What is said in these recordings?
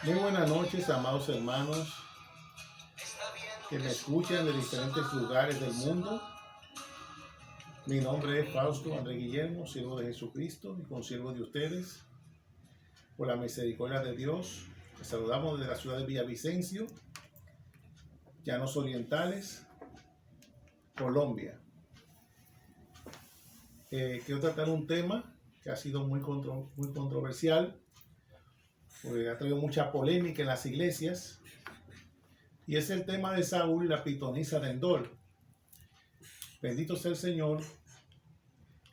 Muy buenas noches, amados hermanos que me escuchan de diferentes lugares del mundo. Mi nombre es Fausto André Guillermo, siervo de Jesucristo y consiervo de ustedes. Por la misericordia de Dios, les saludamos desde la ciudad de Villavicencio, Llanos Orientales, Colombia. Quiero tratar un tema que ha sido muy controversial, porque ha traído mucha polémica en las iglesias, y es el tema de Saúl y la pitonisa de Endor. Bendito sea el Señor.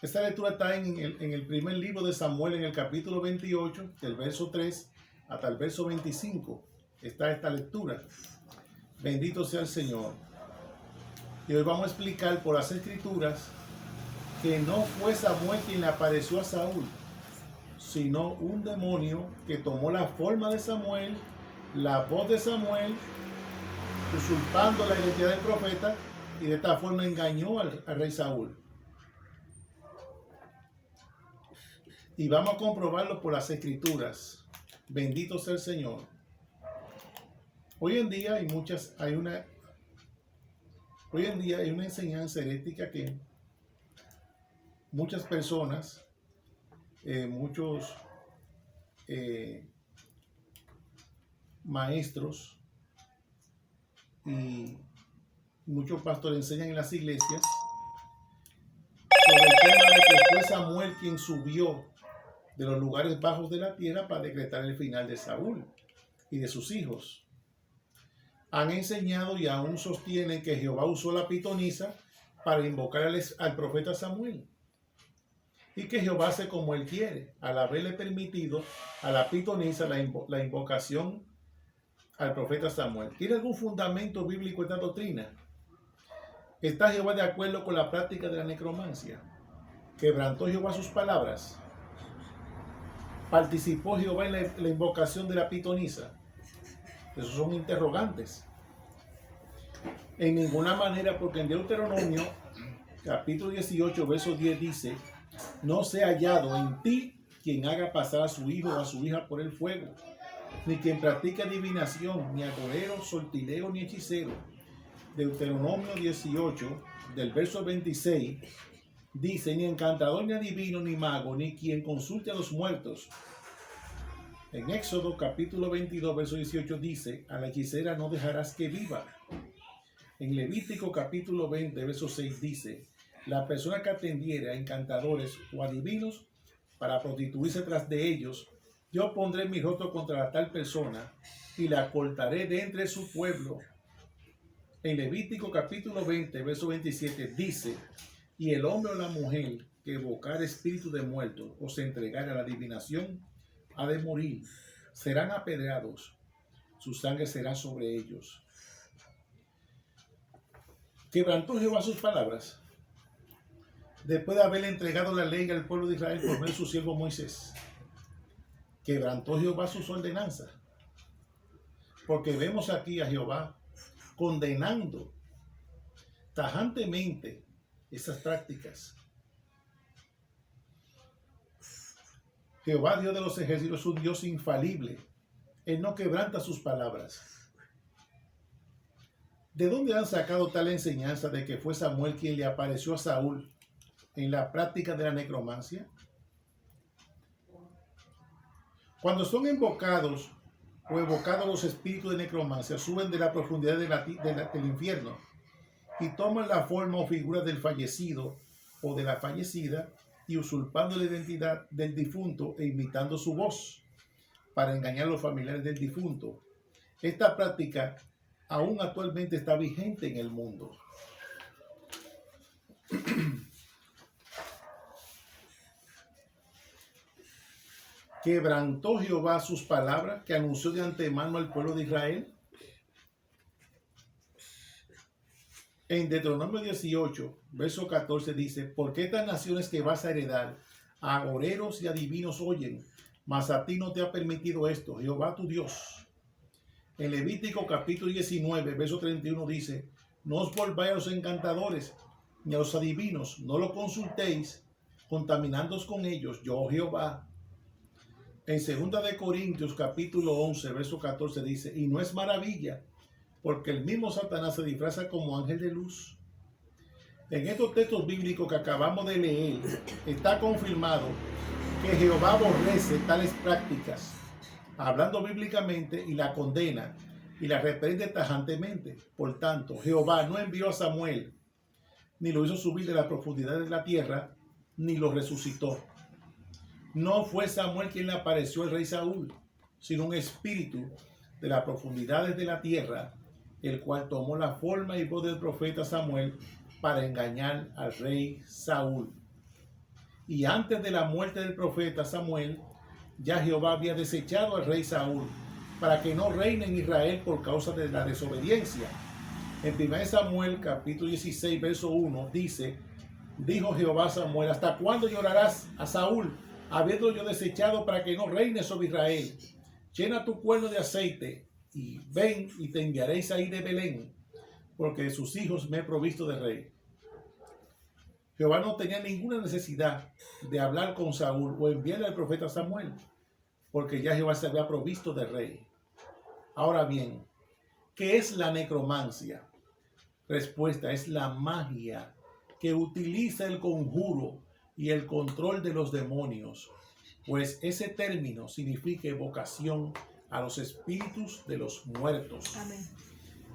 Esta lectura está en el primer libro de Samuel, en el capítulo 28, del verso 3 hasta el verso 25. Está esta lectura. Bendito sea el Señor. Y hoy vamos a explicar por las escrituras que no fue Samuel quien le apareció a Saúl, sino un demonio que tomó la forma de Samuel, la voz de Samuel, usurpando la identidad del profeta, y de esta forma engañó al rey Saúl. Y vamos a comprobarlo por las escrituras. Bendito sea el Señor. Hoy en día hay una enseñanza herética que muchas personas, muchos maestros y muchos pastores enseñan en las iglesias sobre el tema de que fue Samuel quien subió de los lugares bajos de la tierra para decretar el final de Saúl y de sus hijos. Han enseñado y aún sostienen que Jehová usó la pitonisa para invocar al profeta Samuel, y que Jehová hace como él quiere, al haberle permitido a la pitonisa la invocación al profeta Samuel. ¿Tiene algún fundamento bíblico esta doctrina? ¿Está Jehová de acuerdo con la práctica de la necromancia? ¿Quebrantó Jehová sus palabras? ¿Participó Jehová en la invocación de la pitonisa? Esos son interrogantes. En ninguna manera, porque en Deuteronomio, capítulo 18, verso 10 dice: no sea hallado en ti quien haga pasar a su hijo o a su hija por el fuego, ni quien practique adivinación, ni agorero, sortileo, ni hechicero. Deuteronomio 18, del verso 26, dice: ni encantador, ni adivino, ni mago, ni quien consulte a los muertos. En Éxodo capítulo 22, verso 18 dice: a la hechicera no dejarás que viva. En Levítico capítulo 20, verso 6 dice: la persona que atendiere a encantadores o adivinos para prostituirse tras de ellos, yo pondré mi rostro contra la tal persona y la cortaré de entre su pueblo. En Levítico capítulo 20, verso 27 dice: y el hombre o la mujer que evocar espíritu de muerto o se entregare a la adivinación ha de morir, serán apedreados, su sangre será sobre ellos. ¿Quebrantó Jehová sus palabras después de haberle entregado la ley al pueblo de Israel por medio de su siervo Moisés? ¿Quebrantó Jehová sus ordenanzas? Porque vemos aquí a Jehová condenando tajantemente esas prácticas. Jehová, Dios de los ejércitos, es un Dios infalible. Él no quebranta sus palabras. ¿De dónde han sacado tal enseñanza de que fue Samuel quien le apareció a Saúl en la práctica de la necromancia? Cuando son invocados o evocados los espíritus de necromancia, suben de la profundidad del infierno y toman la forma o figura del fallecido o de la fallecida, y usurpando la identidad del difunto e imitando su voz para engañar a los familiares del difunto. Esta práctica aún actualmente está vigente en el mundo. ¿Quebrantó Jehová sus palabras que anunció de antemano al pueblo de Israel? En Deuteronomio 18, verso 14 dice: porque estas naciones que vas a heredar, a agoreros y adivinos oyen, mas a ti no te ha permitido esto, Jehová tu Dios. En Levítico capítulo 19, verso 31 dice: no os volváis a los encantadores, ni a los adivinos, no lo consultéis, contaminándoos con ellos, yo Jehová. En 2 de Corintios capítulo 11, verso 14 dice, y no es maravilla, porque el mismo Satanás se disfraza como ángel de luz. En estos textos bíblicos que acabamos de leer, está confirmado que Jehová aborrece tales prácticas, hablando bíblicamente, y la condena y la reprende tajantemente. Por tanto, Jehová no envió a Samuel, ni lo hizo subir de las profundidades de la tierra, ni lo resucitó. No fue Samuel quien le apareció al rey Saúl, sino un espíritu de las profundidades de la tierra, el cual tomó la forma y voz del profeta Samuel para engañar al rey Saúl. Y antes de la muerte del profeta Samuel, ya Jehová había desechado al rey Saúl para que no reine en Israel por causa de la desobediencia. En 1 Samuel capítulo 16 verso 1 dice, dijo Jehová a Samuel, ¿hasta cuándo llorarás a Saúl, habiendo yo desechado para que no reine sobre Israel? Llena tu cuerno de aceite y ven y te enviaréis ahí de Belén, porque de sus hijos me he provisto de rey. Jehová no tenía ninguna necesidad de hablar con Saúl o enviarle al profeta Samuel, porque ya Jehová se había provisto de rey. Ahora bien, ¿qué es la necromancia? Respuesta, es la magia que utiliza el conjuro y el control de los demonios, pues ese término significa evocación a los espíritus de los muertos. Amén.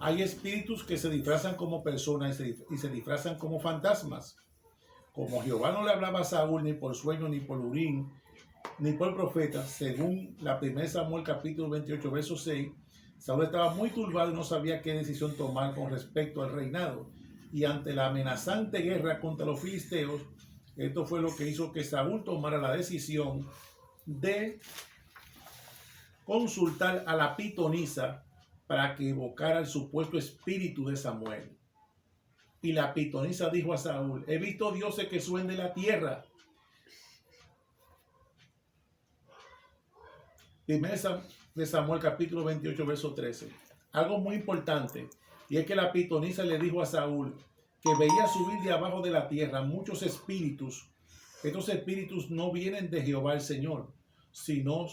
Hay espíritus que se disfrazan como personas y se disfrazan como fantasmas. Como Jehová no le hablaba a Saúl ni por sueño, ni por Urim, ni por profeta, según la 1 Samuel capítulo 28, verso 6, Saúl estaba muy turbado y no sabía qué decisión tomar con respecto al reinado. Y ante la amenazante guerra contra los filisteos, esto fue lo que hizo que Saúl tomara la decisión de consultar a la pitonisa para que evocara el supuesto espíritu de Samuel. Y la pitonisa dijo a Saúl, he visto dioses que suben de la tierra. 1 de Samuel capítulo 28 verso 13. Algo muy importante, y es que la pitonisa le dijo a Saúl que veía subir de abajo de la tierra muchos espíritus. Estos espíritus no vienen de Jehová el Señor, sino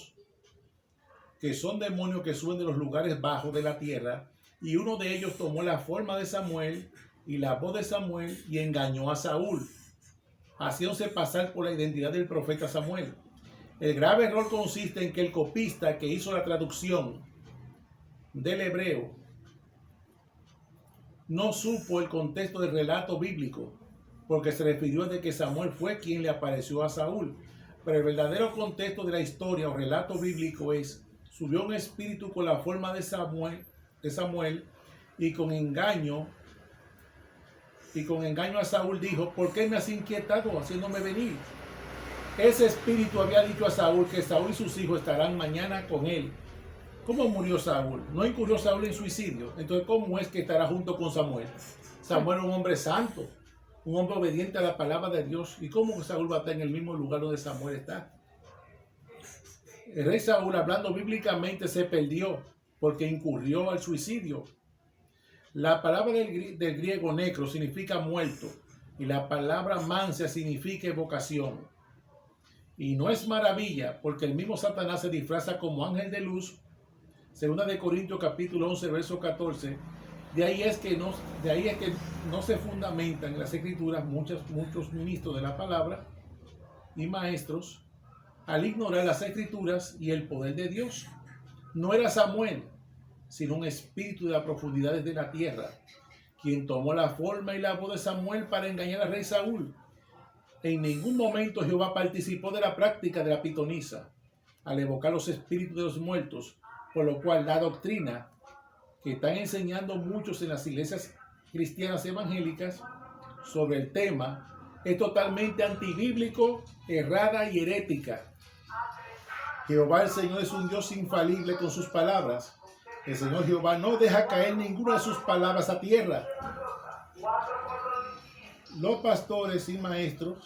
que son demonios que suben de los lugares bajos de la tierra, y uno de ellos tomó la forma de Samuel y la voz de Samuel y engañó a Saúl, haciéndose pasar por la identidad del profeta Samuel. El grave error consiste en que el copista que hizo la traducción del hebreo no supo el contexto del relato bíblico, porque se refirió de que Samuel fue quien le apareció a Saúl. Pero el verdadero contexto de la historia o relato bíblico es: subió un espíritu con la forma de Samuel y con engaño a Saúl dijo: ¿por qué me has inquietado haciéndome venir? Ese espíritu había dicho a Saúl que Saúl y sus hijos estarán mañana con él. ¿Cómo murió Saúl? ¿No incurrió Saúl en suicidio? Entonces, ¿cómo es que estará junto con Samuel? Samuel era un hombre santo, un hombre obediente a la palabra de Dios. ¿Y cómo Saúl va a estar en el mismo lugar donde Samuel está? El rey Saúl, hablando bíblicamente, se perdió porque incurrió al suicidio. La palabra del griego necro significa muerto y la palabra mancia significa evocación. Y no es maravilla, porque el mismo Satanás se disfraza como ángel de luz. 2 de Corintios capítulo 11, verso 14. De ahí es que no se fundamentan en las escrituras muchos ministros de la palabra y maestros al ignorar las escrituras y el poder de Dios. No era Samuel, sino un espíritu de las profundidades de la tierra, quien tomó la forma y la voz de Samuel para engañar al rey Saúl. En ningún momento Jehová participó de la práctica de la pitonisa al evocar los espíritus de los muertos, por lo cual la doctrina que están enseñando muchos en las iglesias cristianas evangélicas sobre el tema es totalmente antibíblico, errada y herética. Jehová el Señor es un Dios infalible con sus palabras. El Señor Jehová no deja caer ninguna de sus palabras a tierra. Los pastores y maestros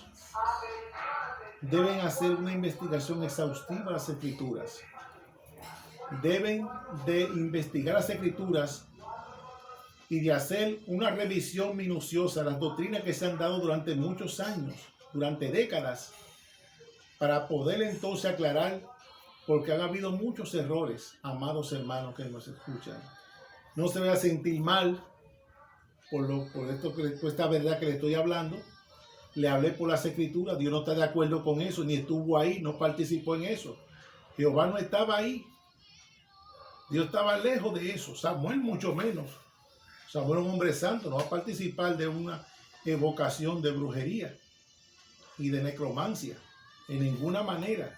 deben hacer una investigación exhaustiva de las escrituras. Deben de investigar las escrituras y de hacer una revisión minuciosa de las doctrinas que se han dado durante muchos años, durante décadas, para poder entonces aclarar porque han habido muchos errores, amados hermanos que nos escuchan. No se vaya a sentir mal por esta verdad que le estoy hablando. Le hablé por las escrituras, Dios no está de acuerdo con eso, ni estuvo ahí, no participó en eso. Jehová no estaba ahí. Dios estaba lejos de eso. Samuel mucho menos. Samuel es un hombre santo, no va a participar de una evocación de brujería y de necromancia, en ninguna manera.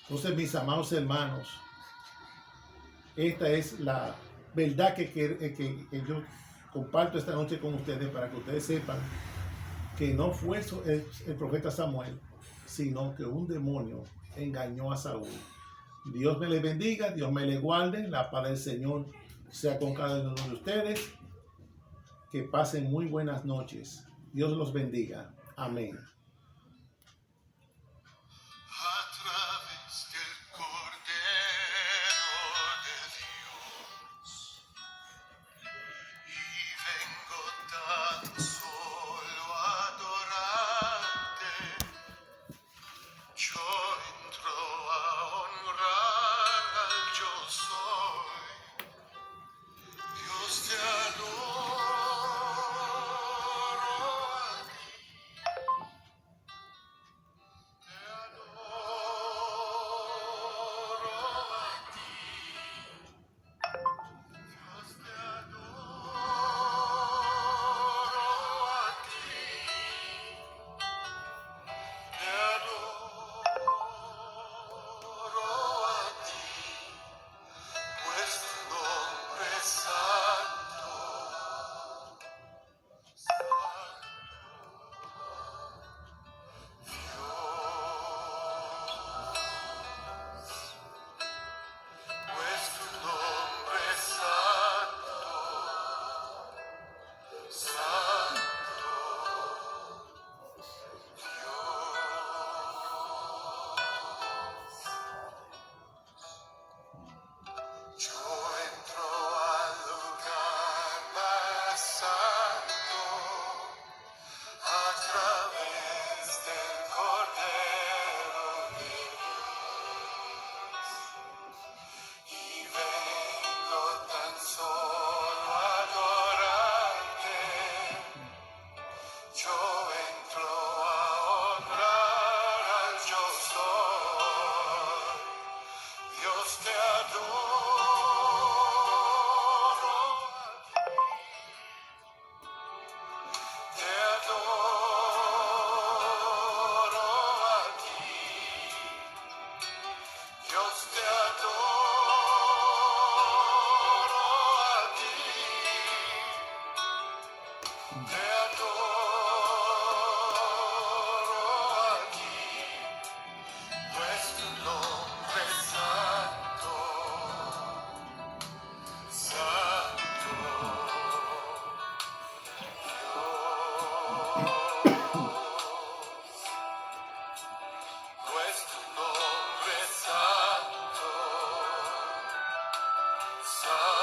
Entonces, mis amados hermanos, esta es la verdad que yo comparto esta noche con ustedes, para que ustedes sepan que no fue el profeta Samuel, sino que un demonio engañó a Saúl. Dios me les bendiga, Dios me les guarde, la paz del Señor sea con cada uno de ustedes. Que pasen muy buenas noches. Dios los bendiga. Amén. Santo,